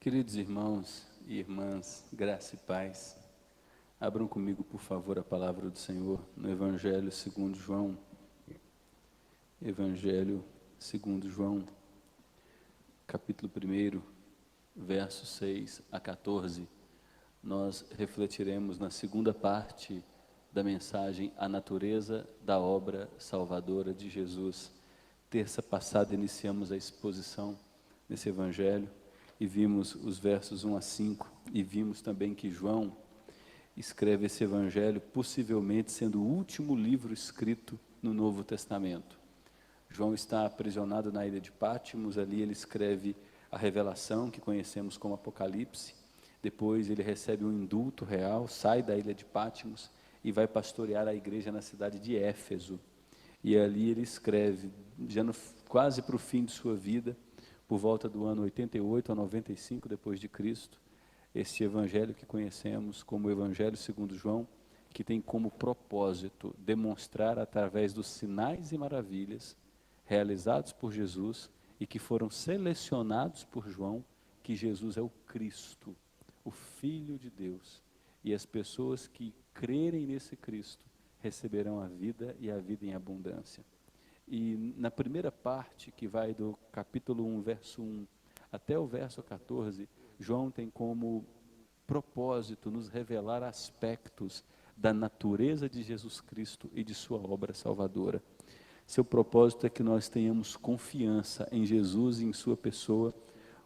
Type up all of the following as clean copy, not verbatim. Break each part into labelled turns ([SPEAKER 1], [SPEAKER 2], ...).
[SPEAKER 1] Queridos irmãos e irmãs, graça e paz, abram comigo, por favor, a palavra do Senhor no Evangelho segundo João. Evangelho segundo João, capítulo 1, versos 6 a 14. Nós refletiremos na segunda parte da mensagem A Natureza da Obra Salvadora de Jesus. Terça passada iniciamos a exposição nesse Evangelho e vimos os versos 1 a 5 e vimos também que João escreve esse Evangelho possivelmente sendo o último livro escrito no Novo Testamento. João está aprisionado na ilha de Patmos, ali ele escreve a revelação que conhecemos como Apocalipse. Depois ele recebe um indulto real, sai da ilha de Patmos e vai pastorear a igreja na cidade de Éfeso. E ali ele escreve, já quase para o fim de sua vida, por volta do ano 88 a 95 depois de Cristo, este evangelho que conhecemos como o Evangelho segundo João, que tem como propósito demonstrar através dos sinais e maravilhas realizados por Jesus e que foram selecionados por João, que Jesus é o Cristo, o Filho de Deus, e as pessoas que crerem nesse Cristo receberão a vida e a vida em abundância. E na primeira parte, que vai do capítulo 1, verso 1 até o verso 14, João tem como propósito nos revelar aspectos da natureza de Jesus Cristo e de sua obra salvadora. Seu propósito é que nós tenhamos confiança em Jesus e em sua pessoa,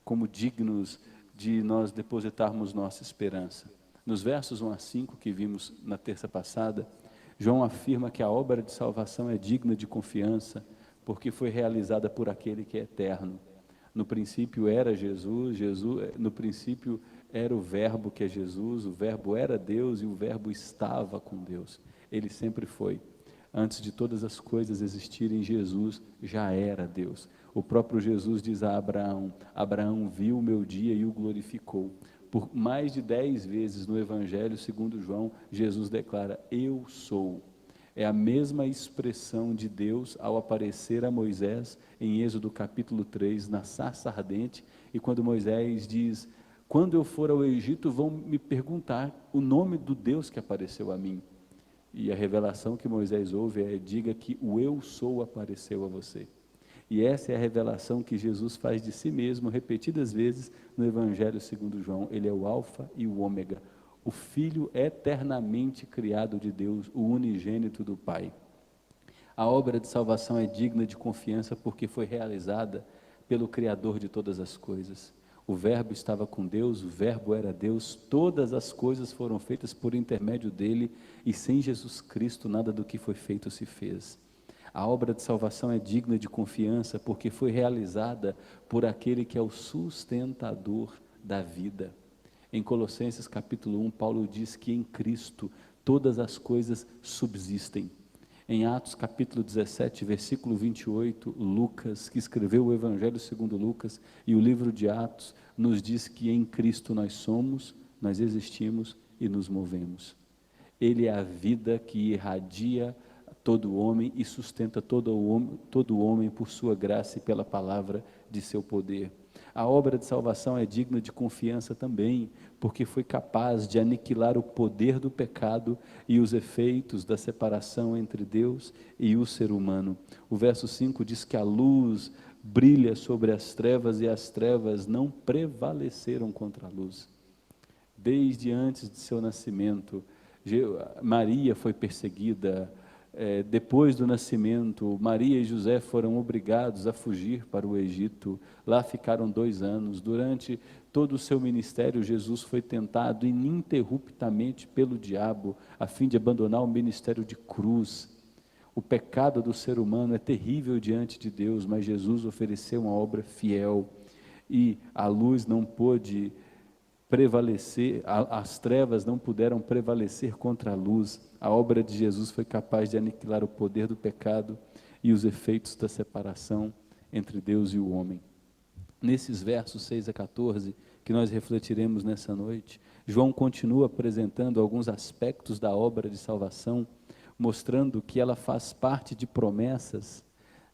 [SPEAKER 1] como dignos de nós depositarmos nossa esperança. Nos versos 1 a 5 que vimos na terça passada, João afirma que a obra de salvação é digna de confiança, porque foi realizada por aquele que é eterno. No princípio era Jesus, no princípio era o Verbo que é Jesus, o Verbo era Deus e o Verbo estava com Deus. Ele sempre foi. Antes de todas as coisas existirem, Jesus já era Deus. O próprio Jesus diz a Abraão: Abraão viu o meu dia e o glorificou. Por mais de 10 vezes no Evangelho segundo João, Jesus declara: eu sou. É a mesma expressão de Deus ao aparecer a Moisés em Êxodo capítulo 3, na sarça ardente, e quando Moisés diz: quando eu for ao Egito vão me perguntar o nome do Deus que apareceu a mim. E a revelação que Moisés ouve é: diga que o eu sou apareceu a você. E essa é a revelação que Jesus faz de si mesmo repetidas vezes no Evangelho segundo João. Ele é o alfa e o ômega, o Filho eternamente criado de Deus, o unigênito do Pai. A obra de salvação é digna de confiança porque foi realizada pelo Criador de todas as coisas. O Verbo estava com Deus, o Verbo era Deus, todas as coisas foram feitas por intermédio dele, e sem Jesus Cristo nada do que foi feito se fez. A obra de salvação é digna de confiança porque foi realizada por aquele que é o sustentador da vida. Em Colossenses capítulo 1, Paulo diz que em Cristo todas as coisas subsistem. Em Atos capítulo 17, versículo 28, Lucas, que escreveu o Evangelho segundo Lucas e o livro de Atos, nos diz que em Cristo nós somos, nós existimos e nos movemos. Ele é a vida que irradia todo homem e sustenta todo homem por sua graça e pela palavra de seu poder. A obra de salvação é digna de confiança também, porque foi capaz de aniquilar o poder do pecado e os efeitos da separação entre Deus e o ser humano. O verso 5 diz que a luz brilha sobre as trevas e as trevas não prevaleceram contra a luz. Desde antes de seu nascimento, Maria foi perseguida. Depois do nascimento, Maria e José foram obrigados a fugir para o Egito. Lá ficaram 2 anos. Durante todo o seu ministério, Jesus foi tentado ininterruptamente pelo diabo, a fim de abandonar o ministério de cruz. O pecado do ser humano é terrível diante de Deus, mas Jesus ofereceu uma obra fiel, e a luz não pôde prevalecer, as trevas não puderam prevalecer contra a luz. A obra de Jesus foi capaz de aniquilar o poder do pecado e os efeitos da separação entre Deus e o homem. Nesses versos 6 a 14, que nós refletiremos nessa noite, João continua apresentando alguns aspectos da obra de salvação, mostrando que ela faz parte de promessas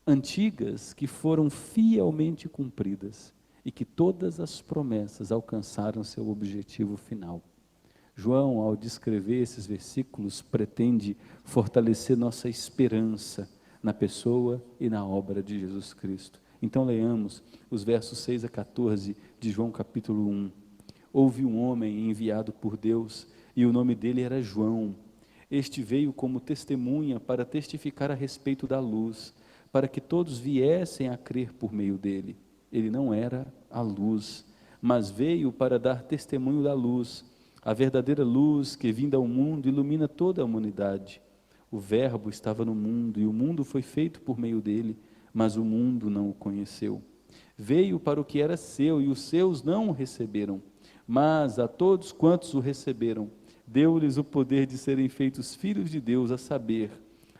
[SPEAKER 1] antigas que foram fielmente cumpridas e que todas as promessas alcançaram seu objetivo final. João, ao descrever esses versículos, pretende fortalecer nossa esperança na pessoa e na obra de Jesus Cristo. Então leamos os versos 6 a 14 de João capítulo 1. Houve um homem enviado por Deus, e o nome dele era João. Este veio como testemunha para testificar a respeito da luz, para que todos viessem a crer por meio dele. Ele não era a luz, mas veio para dar testemunho da luz, a verdadeira luz que, vinda ao mundo, ilumina toda a humanidade. O Verbo estava no mundo, e o mundo foi feito por meio dele, mas o mundo não o conheceu. Veio para o que era seu, e os seus não o receberam. Mas a todos quantos o receberam, deu-lhes o poder de serem feitos filhos de Deus, a saber,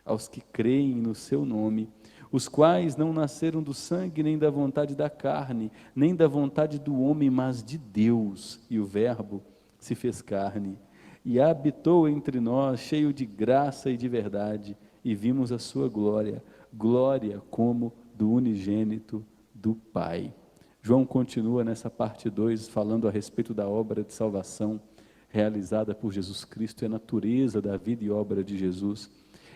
[SPEAKER 1] aos que creem no seu nome, os quais não nasceram do sangue, nem da vontade da carne, nem da vontade do homem, mas de Deus. E o Verbo se fez carne, e habitou entre nós, cheio de graça e de verdade, e vimos a sua glória, glória como do unigênito do Pai. João continua nessa parte 2, falando a respeito da obra de salvação realizada por Jesus Cristo e a natureza da vida e obra de Jesus.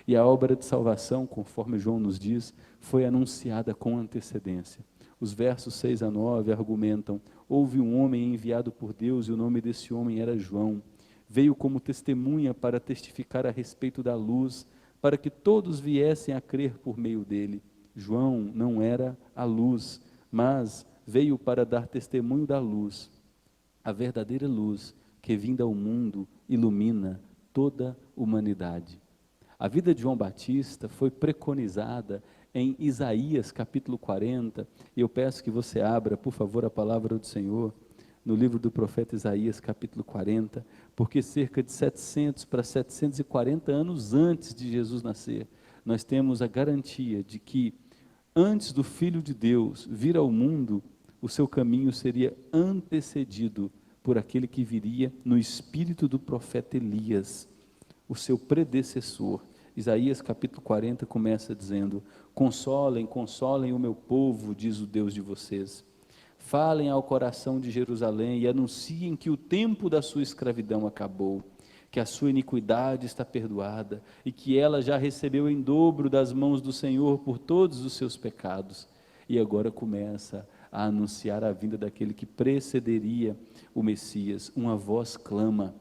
[SPEAKER 1] E a obra de salvação, conforme João nos diz, foi anunciada com antecedência. Os versos 6 a 9 argumentam: houve um homem enviado por Deus, e o nome desse homem era João. Veio como testemunha para testificar a respeito da luz, para que todos viessem a crer por meio dele. João não era a luz, mas veio para dar testemunho da luz, a verdadeira luz que, vinda ao mundo, ilumina toda a humanidade. A vida de João Batista foi preconizada em Isaías capítulo 40, e eu peço que você abra, por favor, a palavra do Senhor, no livro do profeta Isaías capítulo 40, porque cerca de 700 para 740 anos antes de Jesus nascer, nós temos a garantia de que, antes do Filho de Deus vir ao mundo, o seu caminho seria antecedido por aquele que viria no espírito do profeta Elias, o seu predecessor. Isaías capítulo 40 começa dizendo: consolem, consolem o meu povo, diz o Deus de vocês. Falem ao coração de Jerusalém e anunciem que o tempo da sua escravidão acabou, que a sua iniquidade está perdoada e que ela já recebeu em dobro das mãos do Senhor por todos os seus pecados. E agora começa a anunciar a vinda daquele que precederia o Messias. Uma voz clama: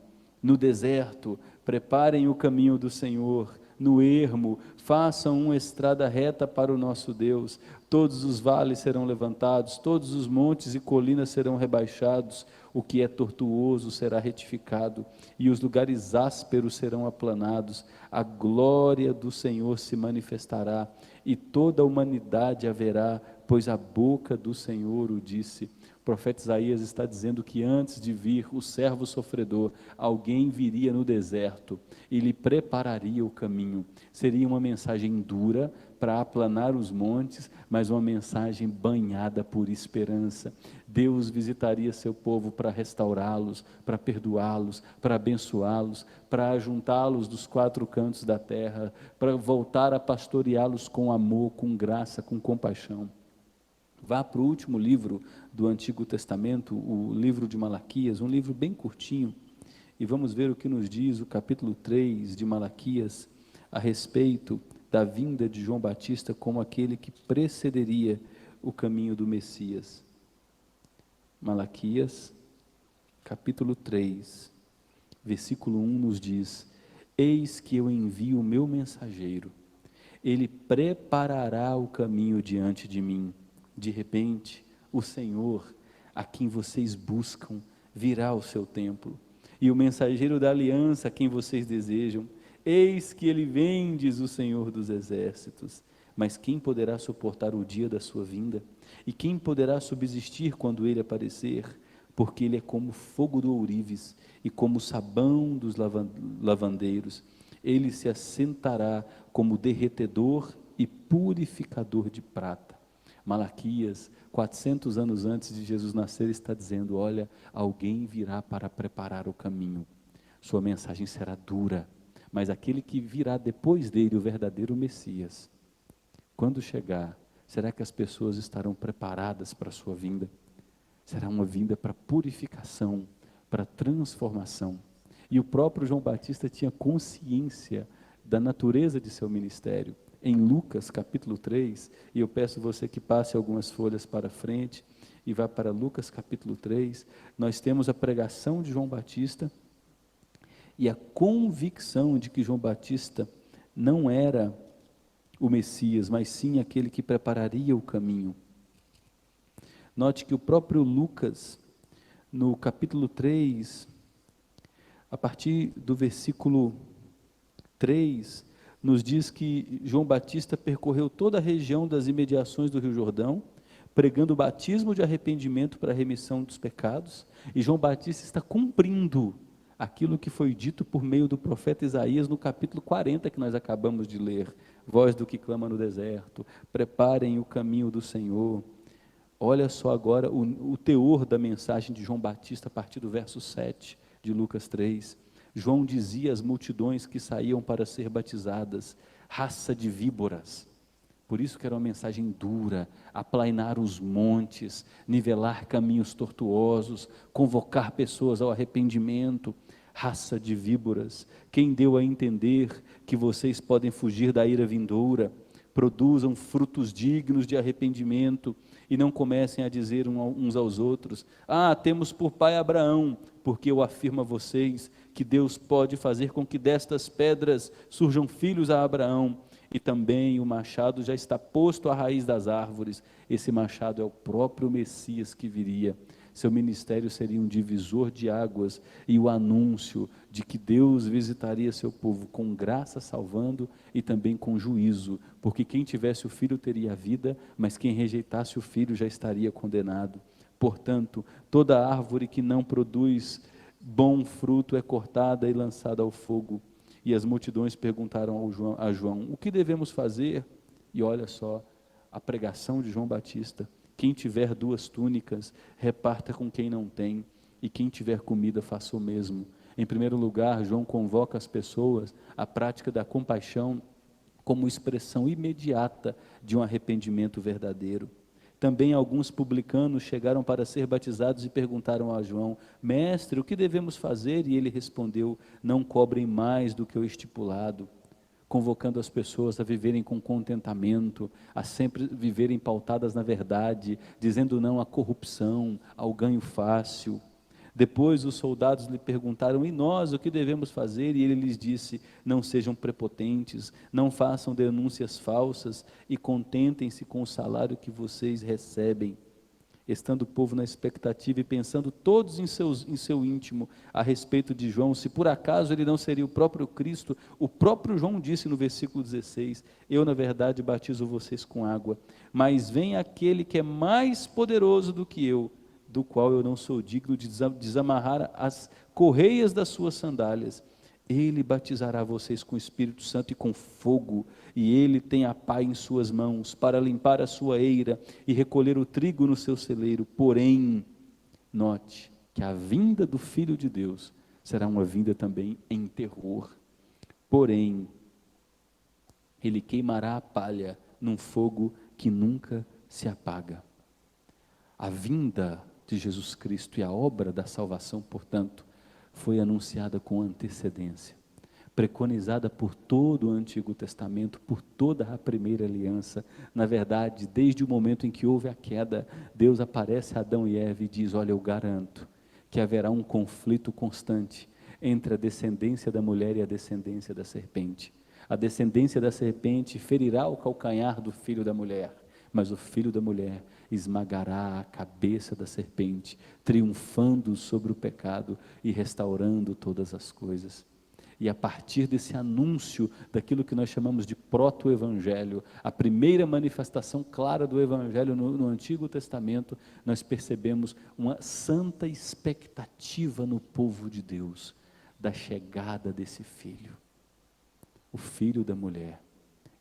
[SPEAKER 1] no deserto, preparem o caminho do Senhor, no ermo, façam uma estrada reta para o nosso Deus. Todos os vales serão levantados, todos os montes e colinas serão rebaixados, o que é tortuoso será retificado, e os lugares ásperos serão aplanados. A glória do Senhor se manifestará, e toda a humanidade a verá, pois a boca do Senhor o disse. O profeta Isaías está dizendo que antes de vir o servo sofredor, alguém viria no deserto e lhe prepararia o caminho. Seria uma mensagem dura para aplanar os montes, mas uma mensagem banhada por esperança. Deus visitaria seu povo para restaurá-los, para perdoá-los, para abençoá-los, para ajuntá-los dos quatro cantos da terra, para voltar a pastoreá-los com amor, com graça, com compaixão. Vá para o último livro do Antigo Testamento, o livro de Malaquias, um livro bem curtinho, e vamos ver o que nos diz o capítulo 3 de Malaquias, a respeito da vinda de João Batista como aquele que precederia o caminho do Messias. Malaquias, capítulo 3, versículo 1 nos diz: eis que eu envio o meu mensageiro, ele preparará o caminho diante de mim. De repente, o Senhor, a quem vocês buscam, virá ao seu templo, e o mensageiro da aliança, a quem vocês desejam, eis que ele vem, diz o Senhor dos exércitos. Mas quem poderá suportar o dia da sua vinda? E quem poderá subsistir quando ele aparecer? Porque ele é como fogo do ourives, e como sabão dos lavandeiros. Ele se assentará como derretedor e purificador de prata. Malaquias, 400 anos antes de Jesus nascer, está dizendo: olha, alguém virá para preparar o caminho. Sua mensagem será dura, mas aquele que virá depois dele, o verdadeiro Messias, quando chegar, será que as pessoas estarão preparadas para a sua vinda? será uma vinda para purificação, para transformação. E o próprio João Batista tinha consciência da natureza de seu ministério. Em Lucas capítulo 3, e eu peço você que passe algumas folhas para frente, e vá para Lucas capítulo 3, nós temos a pregação de João Batista, e a convicção de que João Batista não era o Messias, mas sim aquele que prepararia o caminho. Note que o próprio Lucas, no capítulo 3, a partir do versículo 3, nos diz que João Batista percorreu toda a região das imediações do Rio Jordão, pregando o batismo de arrependimento para a remissão dos pecados, e João Batista está cumprindo aquilo que foi dito por meio do profeta Isaías no capítulo 40 que nós acabamos de ler, voz do que clama no deserto, preparem o caminho do Senhor. Olha só agora o teor da mensagem de João Batista a partir do verso 7 de Lucas 3, João dizia às multidões que saíam para ser batizadas, raça de víboras. Por isso que era uma mensagem dura, aplainar os montes, nivelar caminhos tortuosos, convocar pessoas ao arrependimento. Raça de víboras, quem deu a entender que vocês podem fugir da ira vindoura? Produzam frutos dignos de arrependimento e não comecem a dizer uns aos outros: ah, temos por pai Abraão, porque eu afirmo a vocês que Deus pode fazer com que destas pedras surjam filhos a Abraão. E também o machado já está posto à raiz das árvores. Esse machado é o próprio Messias que viria. Seu ministério seria um divisor de águas e o anúncio de que Deus visitaria seu povo com graça salvando e também com juízo, porque quem tivesse o filho teria a vida, mas quem rejeitasse o filho já estaria condenado. Portanto, toda árvore que não produz bom fruto é cortada e lançada ao fogo. E as multidões perguntaram a João, o que devemos fazer? E olha só, a pregação de João Batista: quem tiver 2 túnicas, reparta com quem não tem, e quem tiver comida, faça o mesmo. Em primeiro lugar, João convoca as pessoas à prática da compaixão como expressão imediata de um arrependimento verdadeiro. Também alguns publicanos chegaram para ser batizados e perguntaram a João: mestre, o que devemos fazer? E ele respondeu: não cobrem mais do que o estipulado, convocando as pessoas a viverem com contentamento, a sempre viverem pautadas na verdade, dizendo não à corrupção, ao ganho fácil. Depois os soldados lhe perguntaram: e nós, o que devemos fazer? E ele lhes disse: não sejam prepotentes, não façam denúncias falsas e contentem-se com o salário que vocês recebem. Estando o povo na expectativa e pensando todos em seu íntimo a respeito de João, se por acaso ele não seria o próprio Cristo, o próprio João disse no versículo 16: eu na verdade batizo vocês com água, mas vem aquele que é mais poderoso do que eu, do qual eu não sou digno de desamarrar as correias das suas sandálias. Ele batizará vocês com o Espírito Santo e com fogo, e ele tem a pá em suas mãos, para limpar a sua eira e recolher o trigo no seu celeiro. Porém, note que a vinda do Filho de Deus será uma vinda também em terror. Porém, ele queimará a palha num fogo que nunca se apaga. A vinda de Jesus Cristo e a obra da salvação, portanto, foi anunciada com antecedência, preconizada por todo o Antigo Testamento, por toda a primeira aliança. Na verdade, desde o momento em que houve a queda, Deus aparece a Adão e Eva e diz: olha, eu garanto que haverá um conflito constante entre a descendência da mulher e a descendência da serpente. A descendência da serpente ferirá o calcanhar do filho da mulher, mas o filho da mulher esmagará a cabeça da serpente, triunfando sobre o pecado e restaurando todas as coisas. E a partir desse anúncio daquilo que nós chamamos de proto-evangelho, a primeira manifestação clara do evangelho no Antigo Testamento, nós percebemos uma santa expectativa no povo de Deus, da chegada desse filho, o filho da mulher.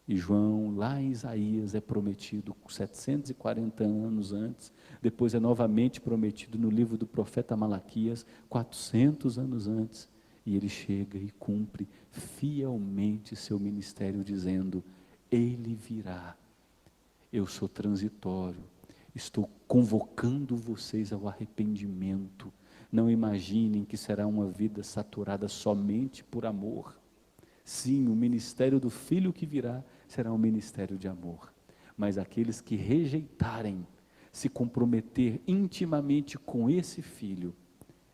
[SPEAKER 1] E João, lá em Isaías, é prometido 740 anos antes, depois é novamente prometido no livro do profeta Malaquias, 400 anos antes, e ele chega e cumpre fielmente seu ministério, dizendo: ele virá, eu sou transitório, Estou convocando vocês ao arrependimento. Não imaginem que será uma vida saturada somente por amor. Sim, o ministério do Filho que virá será um ministério de amor. Mas aqueles que rejeitarem, se comprometer intimamente com esse Filho,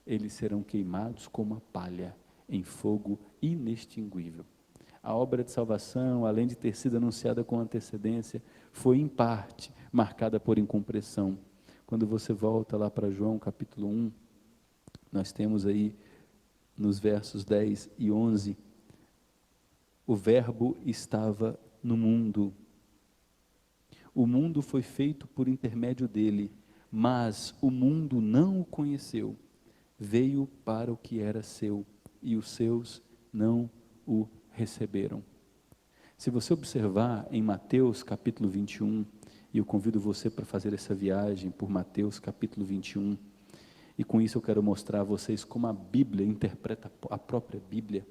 [SPEAKER 1] eles serão queimados como a palha em fogo inextinguível. A obra de salvação, além de ter sido anunciada com antecedência, foi em parte marcada por incompreensão. Quando você volta lá para João capítulo 1, nós temos aí nos versos 10 e 11, o verbo estava no mundo. O mundo foi feito por intermédio dele, mas o mundo não o conheceu. Veio para o que era seu, e os seus não o receberam. Se você observar em Mateus capítulo 21, e eu convido você para fazer essa viagem por Mateus capítulo 21, e com isso eu quero mostrar a vocês como a Bíblia interpreta a própria Bíblia.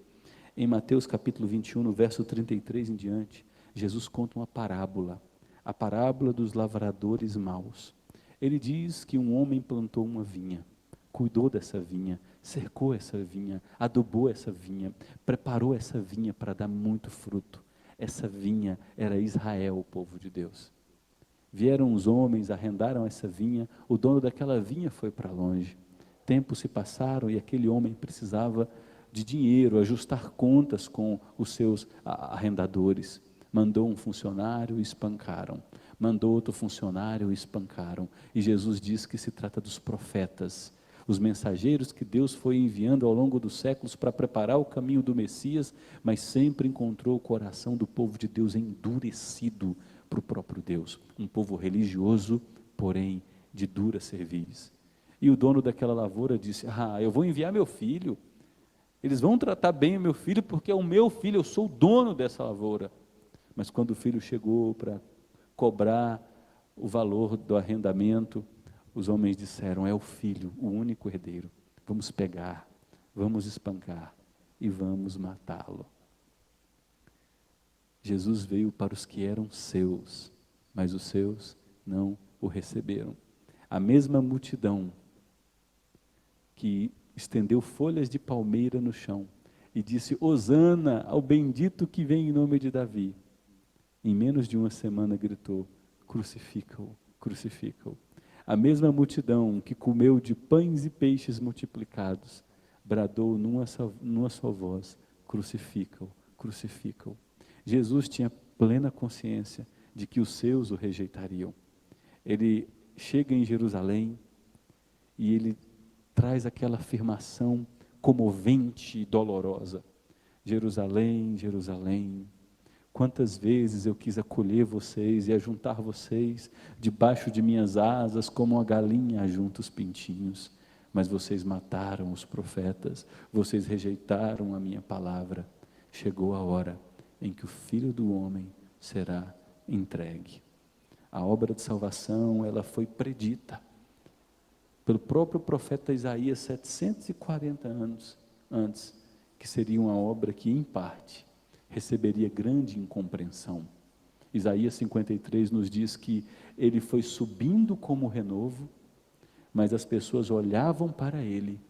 [SPEAKER 1] Em Mateus capítulo 21, no verso 33 em diante, Jesus conta uma parábola, a parábola dos lavradores maus. Ele diz que um homem plantou uma vinha, cuidou dessa vinha, cercou essa vinha, adubou essa vinha, preparou essa vinha para dar muito fruto. Essa vinha era Israel, o povo de Deus. Vieram os homens, arrendaram essa vinha, o dono daquela vinha foi para longe. Tempos se passaram e aquele homem precisava de dinheiro, ajustar contas com os seus arrendadores. Mandou um funcionário e espancaram. Mandou outro funcionário e espancaram. E Jesus diz que se trata dos profetas, os mensageiros que Deus foi enviando ao longo dos séculos para preparar o caminho do Messias, mas sempre encontrou o coração do povo de Deus endurecido para o próprio Deus, um povo religioso, porém de dura cerviz. E o dono daquela lavoura disse: eu vou enviar meu filho, eles vão tratar bem o meu filho, porque é o meu filho, eu sou o dono dessa lavoura. Mas quando o filho chegou para cobrar o valor do arrendamento, os homens disseram: é o filho, o único herdeiro, vamos pegar, vamos espancar e vamos matá-lo. Jesus veio para os que eram seus, mas os seus não o receberam. A mesma multidão que estendeu folhas de palmeira no chão e disse: Hosana ao bendito que vem em nome de Davi, em menos de uma semana gritou: crucifica-o, crucifica-o. A mesma multidão que comeu de pães e peixes multiplicados, bradou numa só voz: crucifica-o, crucifica-o. Jesus tinha plena consciência de que os seus o rejeitariam. Ele chega em Jerusalém e ele traz aquela afirmação comovente e dolorosa: Jerusalém, Jerusalém, quantas vezes eu quis acolher vocês e ajuntar vocês debaixo de minhas asas, como uma galinha ajunta os pintinhos, mas vocês mataram os profetas, vocês rejeitaram a minha palavra. Chegou a hora em que o Filho do Homem será entregue. A obra de salvação, ela foi predita pelo próprio profeta Isaías 740 anos antes, que seria uma obra que em parte receberia grande incompreensão. Isaías 53 nos diz que ele foi subindo como renovo, mas as pessoas olhavam para ele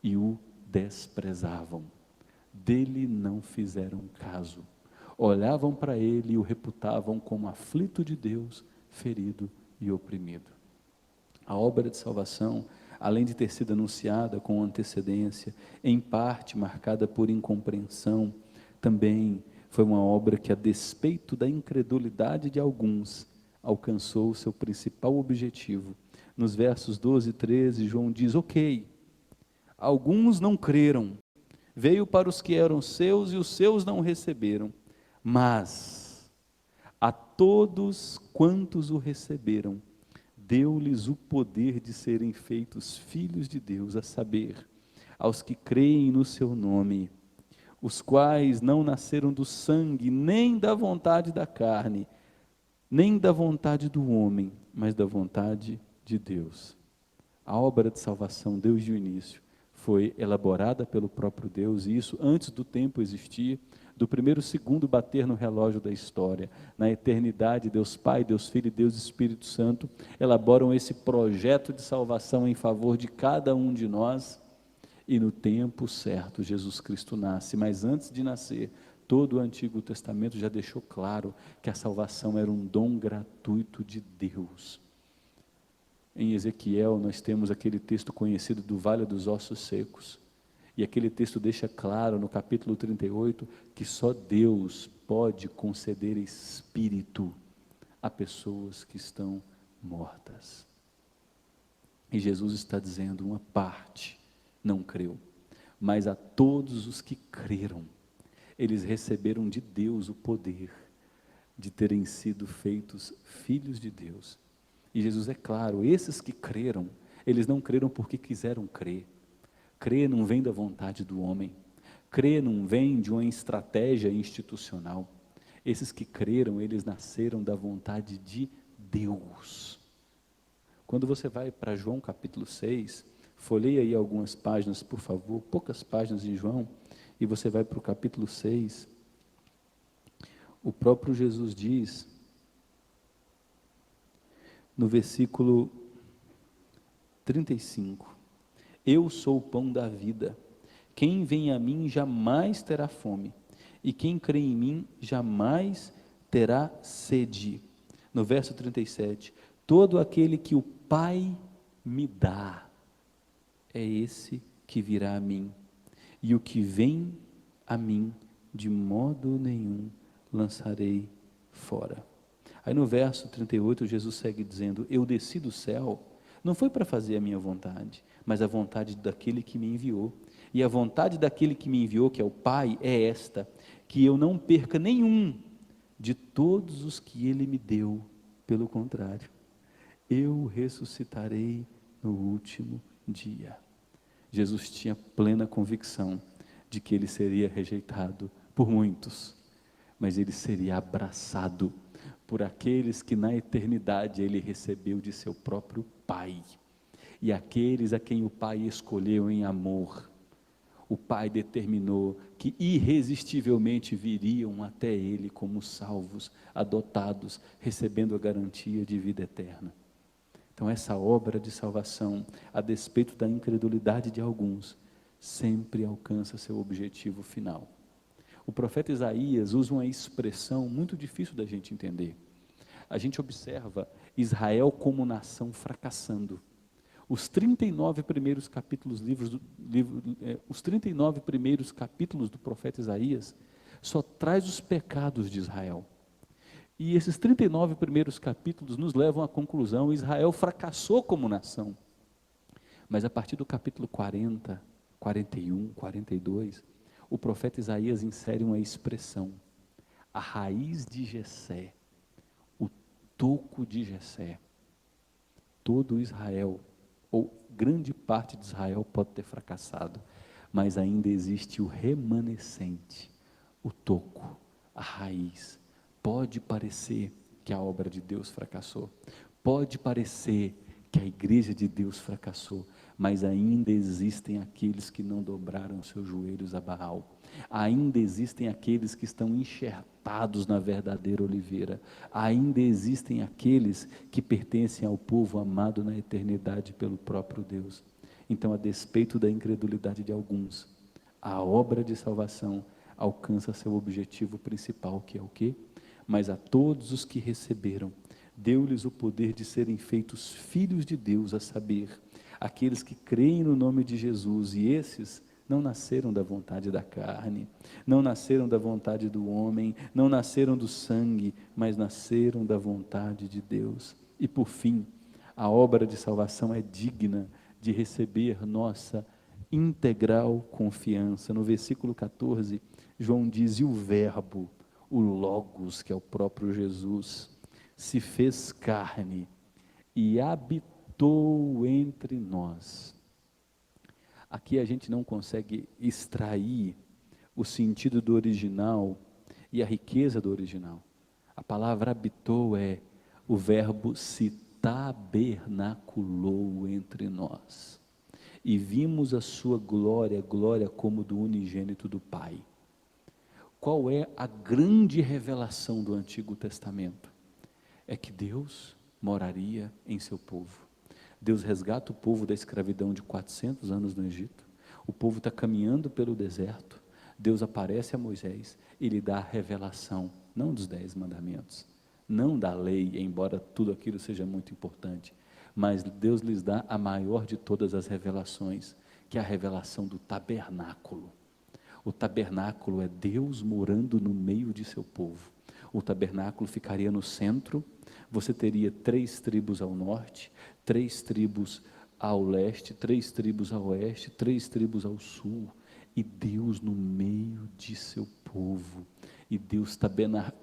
[SPEAKER 1] e o desprezavam. Dele não fizeram caso. Olhavam para ele e o reputavam como aflito de Deus, ferido e oprimido. A obra de salvação, além de ter sido anunciada com antecedência, em parte marcada por incompreensão, também foi uma obra que, a despeito da incredulidade de alguns, alcançou o seu principal objetivo. Nos versos 12 e 13, João diz: ok, alguns não creram, veio para os que eram seus e os seus não receberam, mas a todos quantos o receberam, deu-lhes o poder de serem feitos filhos de Deus, a saber, aos que creem no seu nome, os quais não nasceram do sangue, nem da vontade da carne, nem da vontade do homem, mas da vontade de Deus. A obra de salvação, desde o início, foi elaborada pelo próprio Deus, e isso antes do tempo existir, do primeiro segundo bater no relógio da história. Na eternidade, Deus Pai, Deus Filho e Deus Espírito Santo elaboram esse projeto de salvação em favor de cada um de nós, e no tempo certo Jesus Cristo nasce. Mas antes de nascer, todo o Antigo Testamento já deixou claro que a salvação era um dom gratuito de Deus. Em Ezequiel nós temos aquele texto conhecido do Vale dos Ossos Secos, e aquele texto deixa claro no capítulo 38, que só Deus pode conceder espírito a pessoas que estão mortas. E Jesus está dizendo, uma parte não creu, mas a todos os que creram, eles receberam de Deus o poder de terem sido feitos filhos de Deus. E Jesus é claro, esses que creram, eles não creram porque quiseram crer. Crer não vem da vontade do homem, crer não vem de uma estratégia institucional. Esses que creram, eles nasceram da vontade de Deus. Quando você vai para João capítulo 6, folheia aí algumas páginas, por favor, poucas páginas em João, e você vai para o capítulo 6, o próprio Jesus diz, no versículo 35, eu sou o pão da vida, quem vem a mim jamais terá fome, e quem crê em mim jamais terá sede. No verso 37, todo aquele que o Pai me dá, é esse que virá a mim, e o que vem a mim, de modo nenhum lançarei fora. Aí no verso 38, Jesus segue dizendo, eu desci do céu, não foi para fazer a minha vontade, mas a vontade daquele que me enviou, e a vontade daquele que me enviou, que é o Pai, é esta, que eu não perca nenhum de todos os que ele me deu, pelo contrário, eu ressuscitarei no último dia. Jesus tinha plena convicção de que ele seria rejeitado por muitos, mas ele seria abraçado por aqueles que na eternidade ele recebeu de seu próprio Pai, e aqueles a quem o Pai escolheu em amor. O Pai determinou que irresistivelmente viriam até ele como salvos, adotados, recebendo a garantia de vida eterna. Então essa obra de salvação, a despeito da incredulidade de alguns, sempre alcança seu objetivo final. O profeta Isaías usa uma expressão muito difícil da gente entender. A gente observa Israel como nação fracassando. Os 39 primeiros capítulos os 39 primeiros capítulos do profeta Isaías só traz os pecados de Israel. E esses 39 primeiros capítulos nos levam à conclusão: Israel fracassou como nação. Mas a partir do capítulo 40, 41, 42, o profeta Isaías insere uma expressão: a raiz de Jessé, o toco de Jessé. Todo Israel, ou grande parte de Israel, pode ter fracassado, mas ainda existe o remanescente, o toco, a raiz. Pode parecer que a obra de Deus fracassou, pode parecer que a igreja de Deus fracassou, mas ainda existem aqueles que não dobraram seus joelhos a Baal, ainda existem aqueles que estão enxertados na verdadeira oliveira, ainda existem aqueles que pertencem ao povo amado na eternidade pelo próprio Deus. Então, a despeito da incredulidade de alguns, a obra de salvação alcança seu objetivo principal, que é o quê? Mas a todos os que receberam, deu-lhes o poder de serem feitos filhos de Deus, a saber, aqueles que creem no nome de Jesus, e esses não nasceram da vontade da carne, não nasceram da vontade do homem, não nasceram do sangue, mas nasceram da vontade de Deus. E por fim, a obra de salvação é digna de receber nossa integral confiança. No versículo 14, João diz, e o verbo, o Logos, que é o próprio Jesus, se fez carne e habitou entre nós. Aqui a gente não consegue extrair o sentido do original e a riqueza do original. A palavra habitou é o verbo se tabernaculou entre nós. e vimos a sua glória, glória como do unigênito do Pai. Qual é a grande revelação do Antigo Testamento? É que Deus moraria em seu povo. Deus resgata o povo da escravidão de 400 anos no Egito. O povo está caminhando pelo deserto. Deus aparece a Moisés e lhe dá a revelação, não dos 10 mandamentos, não da lei, embora tudo aquilo seja muito importante, mas Deus lhes dá a maior de todas as revelações, que é a revelação do tabernáculo. O tabernáculo é Deus morando no meio de seu povo. O tabernáculo ficaria no centro, você teria 3 tribos ao norte, 3 tribos ao leste, 3 tribos ao oeste, 3 tribos ao sul, e Deus no meio de seu povo, e Deus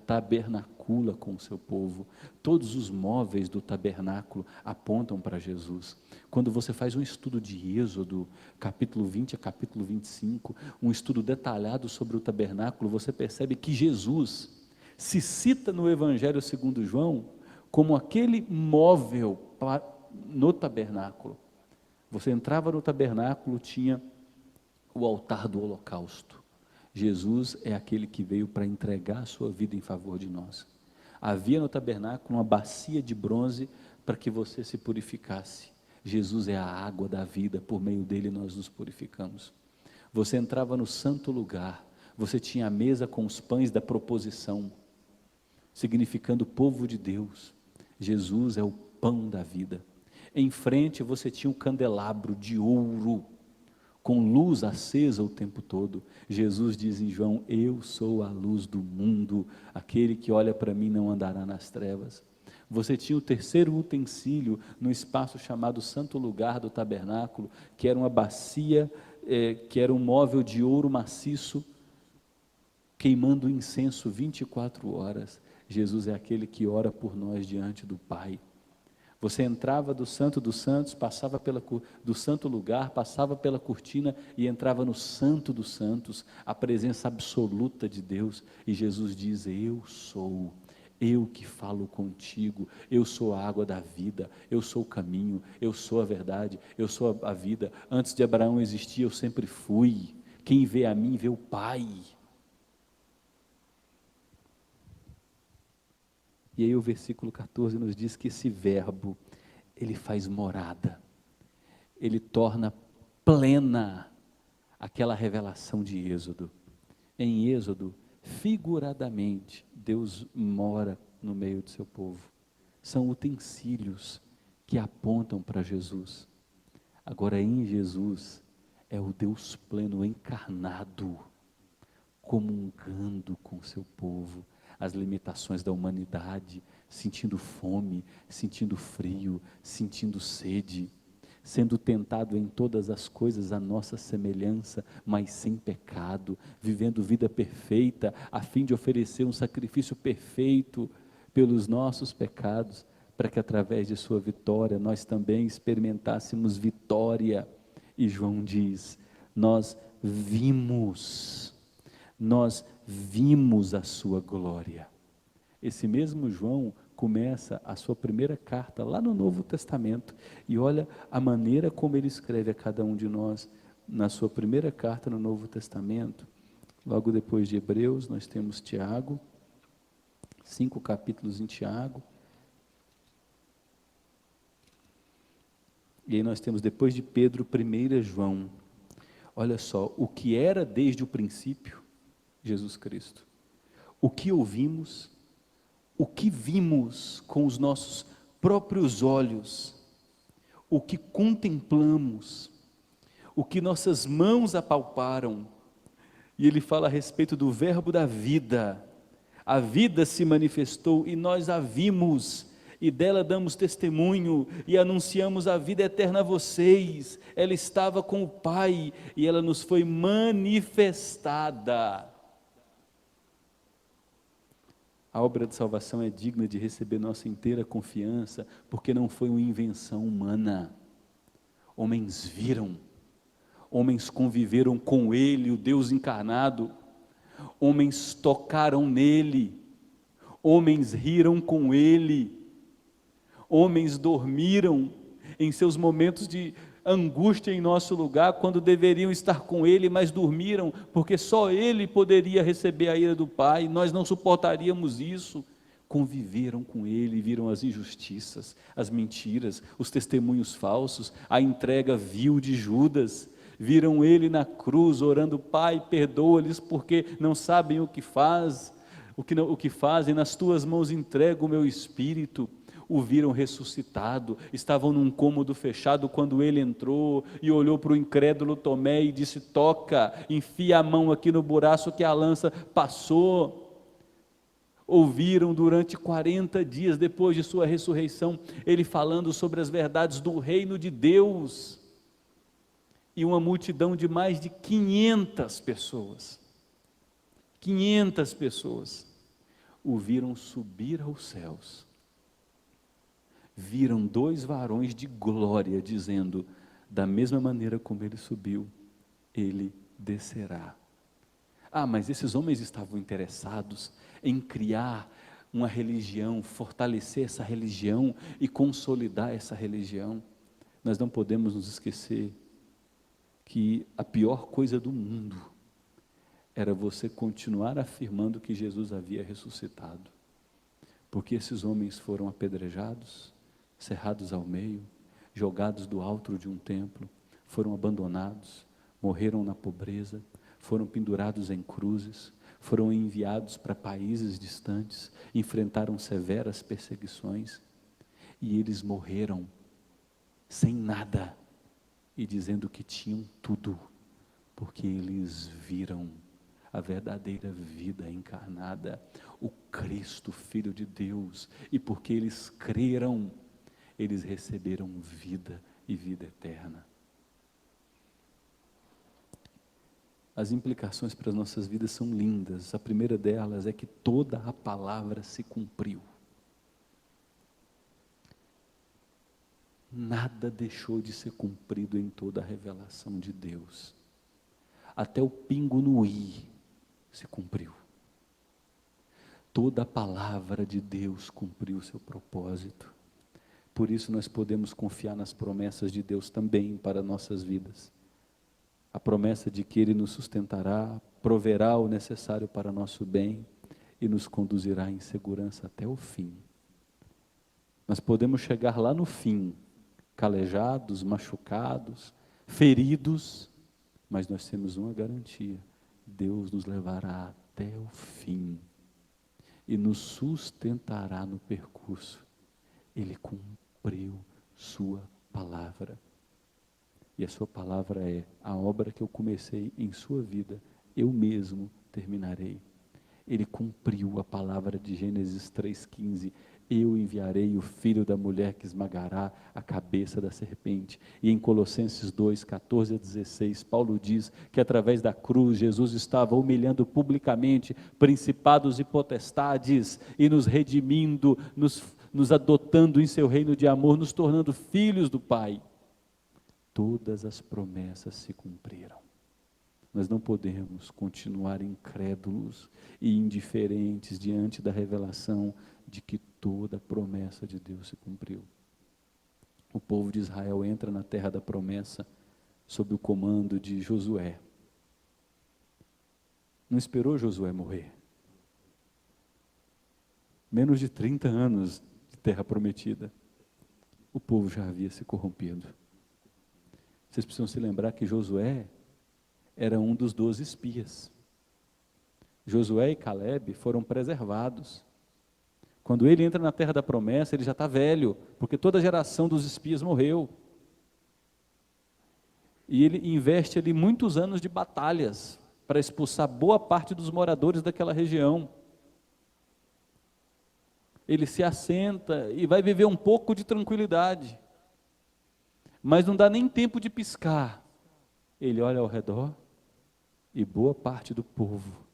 [SPEAKER 1] tabernacula com o seu povo. Todos os móveis do tabernáculo apontam para Jesus. Quando você faz um estudo de Êxodo, capítulo 20 a capítulo 25, um estudo detalhado sobre o tabernáculo, você percebe que Jesus se cita no Evangelho segundo João, como aquele móvel no tabernáculo. Você entrava no tabernáculo, tinha o altar do holocausto. Jesus é aquele que veio para entregar a sua vida em favor de nós. Havia no tabernáculo uma bacia de bronze para que você se purificasse. Jesus é a água da vida, por meio dele nós nos purificamos. Você entrava no santo lugar, você tinha a mesa com os pães da proposição, significando o povo de Deus. Jesus é o pão da vida. Em frente você tinha um candelabro de ouro, com luz acesa o tempo todo. Jesus diz em João: eu sou a luz do mundo, aquele que olha para mim não andará nas trevas. Você tinha o terceiro utensílio no espaço chamado Santo Lugar do Tabernáculo, que era uma bacia, que era um móvel de ouro maciço, queimando incenso 24 horas. Jesus é aquele que ora por nós diante do Pai. Você entrava do Santo dos Santos, passava do Santo Lugar, passava pela cortina e entrava no Santo dos Santos, a presença absoluta de Deus, e Jesus diz: eu sou, eu que falo contigo, eu sou a água da vida, eu sou o caminho, eu sou a verdade, eu sou a vida. Antes de Abraão existir, eu sempre fui. Quem vê a mim, vê o Pai. E aí o versículo 14 nos diz que esse verbo, ele faz morada, ele torna plena aquela revelação de Êxodo. Em Êxodo, figuradamente, Deus mora no meio do seu povo. São utensílios que apontam para Jesus. Agora em Jesus, é o Deus pleno encarnado, comungando com o seu povo, as limitações da humanidade, sentindo fome, sentindo frio, sentindo sede, sendo tentado em todas as coisas à nossa semelhança, mas sem pecado, vivendo vida perfeita, a fim de oferecer um sacrifício perfeito pelos nossos pecados, para que através de sua vitória, nós também experimentássemos vitória. E João diz: nós vimos a sua glória. Esse mesmo João começa a sua primeira carta lá no Novo Testamento, e olha a maneira como ele escreve a cada um de nós, na sua primeira carta no Novo Testamento. Logo depois de Hebreus, nós temos Tiago, 5 capítulos em Tiago, e aí nós temos depois de Pedro, 1 João. Olha só, o que era desde o princípio, Jesus Cristo, o que ouvimos, o que vimos com os nossos próprios olhos, o que contemplamos, o que nossas mãos apalparam. E ele fala a respeito do verbo da vida. A vida se manifestou e nós a vimos, e dela damos testemunho e anunciamos a vida eterna a vocês. Ela estava com o Pai e ela nos foi manifestada. A obra de salvação é digna de receber nossa inteira confiança, porque não foi uma invenção humana. Homens viram, homens conviveram com Ele, o Deus encarnado, homens tocaram nele, homens riram com Ele, homens dormiram em seus momentos de angústia em nosso lugar, quando deveriam estar com Ele, mas dormiram, porque só Ele poderia receber a ira do Pai, nós não suportaríamos isso. Conviveram com Ele, viram as injustiças, as mentiras, os testemunhos falsos, a entrega vil de Judas, viram Ele na cruz, orando: Pai, perdoa-lhes, porque não sabem o que fazem, nas Tuas mãos entrego o meu espírito. O viram ressuscitado, estavam num cômodo fechado quando Ele entrou e olhou para o incrédulo Tomé e disse: toca, enfia a mão aqui no buraco que a lança passou. Ouviram durante 40 dias depois de sua ressurreição, Ele falando sobre as verdades do reino de Deus, e uma multidão de mais de 500 pessoas, o viram subir aos céus. Viram 2 varões de glória dizendo: da mesma maneira como Ele subiu, Ele descerá. Mas esses homens estavam interessados em criar uma religião, fortalecer essa religião e consolidar essa religião. Nós não podemos nos esquecer que a pior coisa do mundo era você continuar afirmando que Jesus havia ressuscitado, porque esses homens foram apedrejados, cerrados ao meio, jogados do alto de um templo, foram abandonados, morreram na pobreza, foram pendurados em cruzes, foram enviados para países distantes, enfrentaram severas perseguições, e eles morreram sem nada, e dizendo que tinham tudo, porque eles viram a verdadeira vida encarnada, o Cristo, Filho de Deus, e porque eles creram, eles receberam vida e vida eterna. As implicações para as nossas vidas são lindas. A primeira delas é que toda a palavra se cumpriu. Nada deixou de ser cumprido em toda a revelação de Deus. Até o pingo no i se cumpriu. Toda a palavra de Deus cumpriu o seu propósito. Por isso nós podemos confiar nas promessas de Deus também para nossas vidas. A promessa de que Ele nos sustentará, proverá o necessário para nosso bem e nos conduzirá em segurança até o fim. Nós podemos chegar lá no fim, calejados, machucados, feridos, mas nós temos uma garantia: Deus nos levará até o fim e nos sustentará no percurso. Ele cumpriu sua palavra. E a sua palavra é: a obra que eu comecei em sua vida, eu mesmo terminarei. Ele cumpriu a palavra de Gênesis 3,15, eu enviarei o filho da mulher que esmagará a cabeça da serpente. E em Colossenses 2, 14 a 16, Paulo diz que através da cruz, Jesus estava humilhando publicamente principados e potestades, e nos redimindo, nos adotando em seu reino de amor, nos tornando filhos do Pai. Todas as promessas se cumpriram. Nós não podemos continuar incrédulos e indiferentes diante da revelação de que toda a promessa de Deus se cumpriu. O povo de Israel entra na terra da promessa sob o comando de Josué. Não esperou Josué morrer. Menos de 30 anos de terra prometida. O povo já havia se corrompido. Vocês precisam se lembrar que Josué era um dos 12 espias. Josué e Caleb foram preservados. Quando ele entra na terra da promessa, ele já está velho, porque toda a geração dos espias morreu. E ele investe ali muitos anos de batalhas para expulsar boa parte dos moradores daquela região. Ele se assenta e vai viver um pouco de tranquilidade. Mas não dá nem tempo de piscar. Ele olha ao redor e boa parte do povo,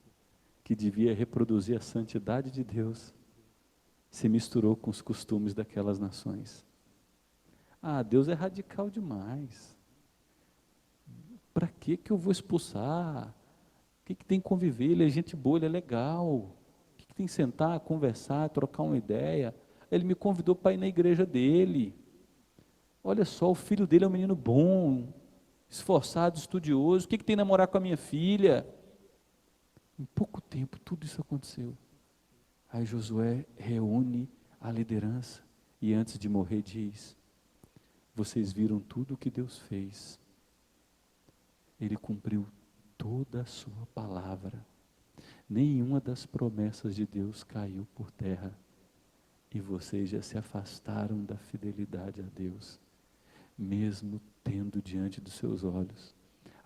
[SPEAKER 1] que devia reproduzir a santidade de Deus, se misturou com os costumes daquelas nações. Deus é radical demais. Para que eu vou expulsar? O que tem que conviver? Ele é gente boa, ele é legal. O que tem que sentar, conversar, trocar uma ideia? Ele me convidou para ir na igreja dele. olha só, o filho dele é um menino bom, esforçado, estudioso, o que tem namorar com a minha filha? Em pouco tempo tudo isso aconteceu. Aí Josué reúne a liderança e antes de morrer diz: vocês viram tudo o que Deus fez. Ele cumpriu toda a sua palavra. Nenhuma das promessas de Deus caiu por terra. E vocês já se afastaram da fidelidade a Deus, mesmo tendo diante dos seus olhos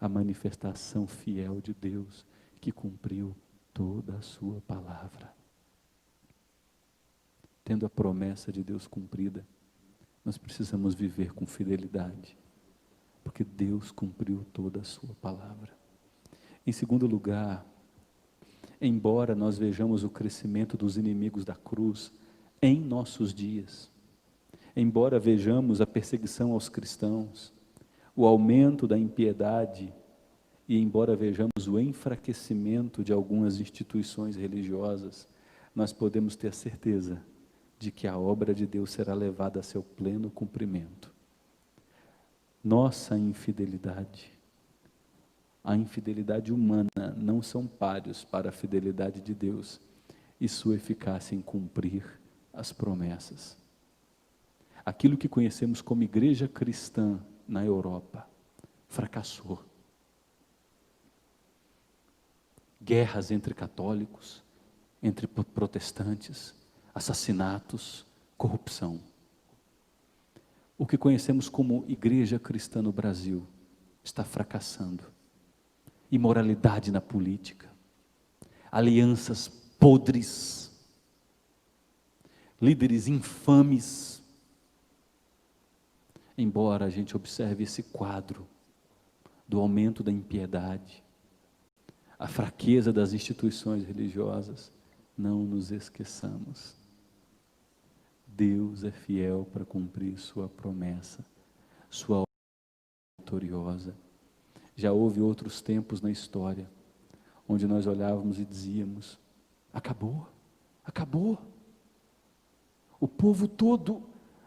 [SPEAKER 1] a manifestação fiel de Deus, que cumpriu toda a sua palavra. Tendo a promessa de Deus cumprida, nós precisamos viver com fidelidade, porque Deus cumpriu toda a sua palavra. Em segundo lugar, embora nós vejamos o crescimento dos inimigos da cruz em nossos dias, embora vejamos a perseguição aos cristãos, o aumento da impiedade, e embora vejamos o enfraquecimento de algumas instituições religiosas, nós podemos ter a certeza de que a obra de Deus será levada a seu pleno cumprimento. Nossa infidelidade, a infidelidade humana, não são páreos para a fidelidade de Deus e sua eficácia em cumprir as promessas. Aquilo que conhecemos como igreja cristã na Europa fracassou. Guerras entre católicos, entre protestantes, assassinatos, corrupção. O que conhecemos como igreja cristã no Brasil está fracassando. Imoralidade na política, alianças podres, líderes infames. Embora a gente observe esse quadro do aumento da impiedade, a fraqueza das instituições religiosas, não nos esqueçamos. Deus é fiel para cumprir sua promessa, sua obra vitoriosa. Já houve outros tempos na história, onde nós olhávamos e dizíamos: acabou, acabou. O povo todo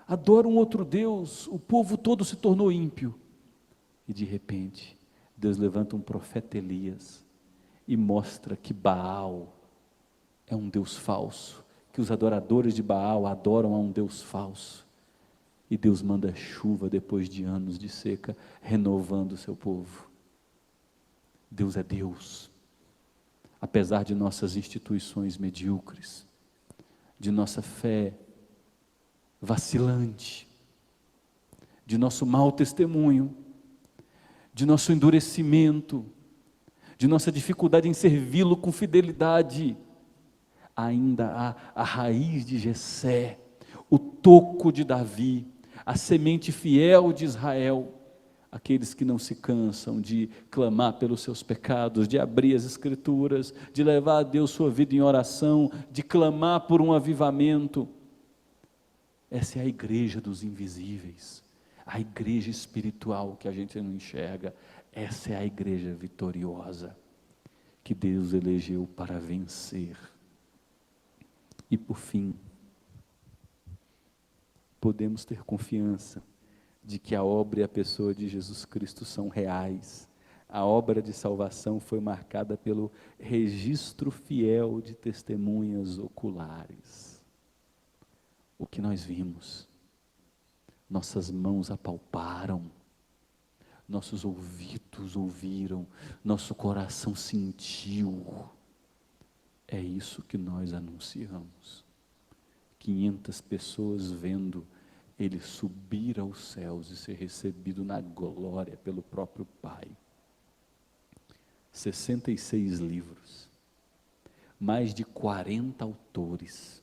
[SPEAKER 1] adora um outro Deus, o povo todo se tornou ímpio. E de repente, Deus levanta um profeta Elias e mostra que Baal é um Deus falso, que os adoradores de Baal adoram a um Deus falso. E Deus manda chuva depois de anos de seca, renovando o seu povo. Deus é Deus. Apesar de nossas instituições medíocres, de nossa fé vacilante, de nosso mau testemunho, de nosso endurecimento, de nossa dificuldade em servi-lo com fidelidade, ainda há a raiz de Jessé, o toco de Davi, a semente fiel de Israel, aqueles que não se cansam de clamar pelos seus pecados, de abrir as escrituras, de levar a Deus sua vida em oração, de clamar por um avivamento. Essa é a igreja dos invisíveis, a igreja espiritual que a gente não enxerga. Essa é a igreja vitoriosa, que Deus elegeu para vencer. E por fim, podemos ter confiança de que a obra e a pessoa de Jesus Cristo são reais. A obra de salvação foi marcada pelo registro fiel de testemunhas oculares. O que nós vimos, nossas mãos apalparam, nossos ouvidos ouviram, nosso coração sentiu. É isso que nós anunciamos. 500 pessoas vendo ele subir aos céus e ser recebido na glória pelo próprio Pai. 66 livros, mais de 40 autores,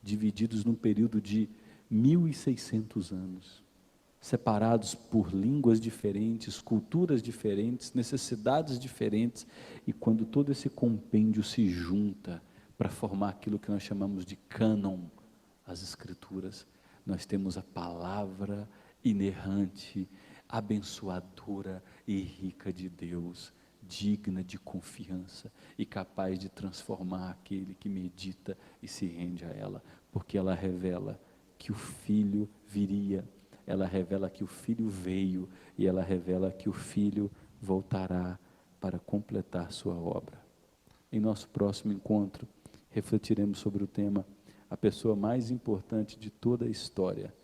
[SPEAKER 1] divididos num período de 1.600 anos, separados por línguas diferentes, culturas diferentes, necessidades diferentes, e quando todo esse compêndio se junta para formar aquilo que nós chamamos de cânon, as Escrituras, nós temos a palavra inerrante, abençoadora e rica de Deus, digna de confiança e capaz de transformar aquele que medita e se rende a ela, porque ela revela que o Filho viria, ela revela que o Filho veio e ela revela que o Filho voltará para completar sua obra. Em nosso próximo encontro, refletiremos sobre o tema a pessoa mais importante de toda a história,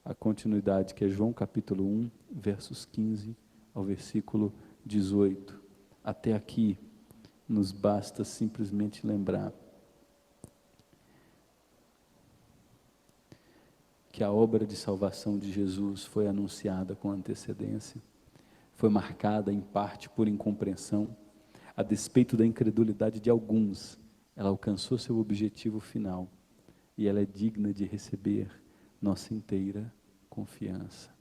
[SPEAKER 1] a continuidade que é João capítulo 1, versos 15 ao versículo 18. Até aqui, nos basta simplesmente lembrar que a obra de salvação de Jesus foi anunciada com antecedência, foi marcada em parte por incompreensão, a despeito da incredulidade de alguns, ela alcançou seu objetivo final e ela é digna de receber nossa inteira confiança.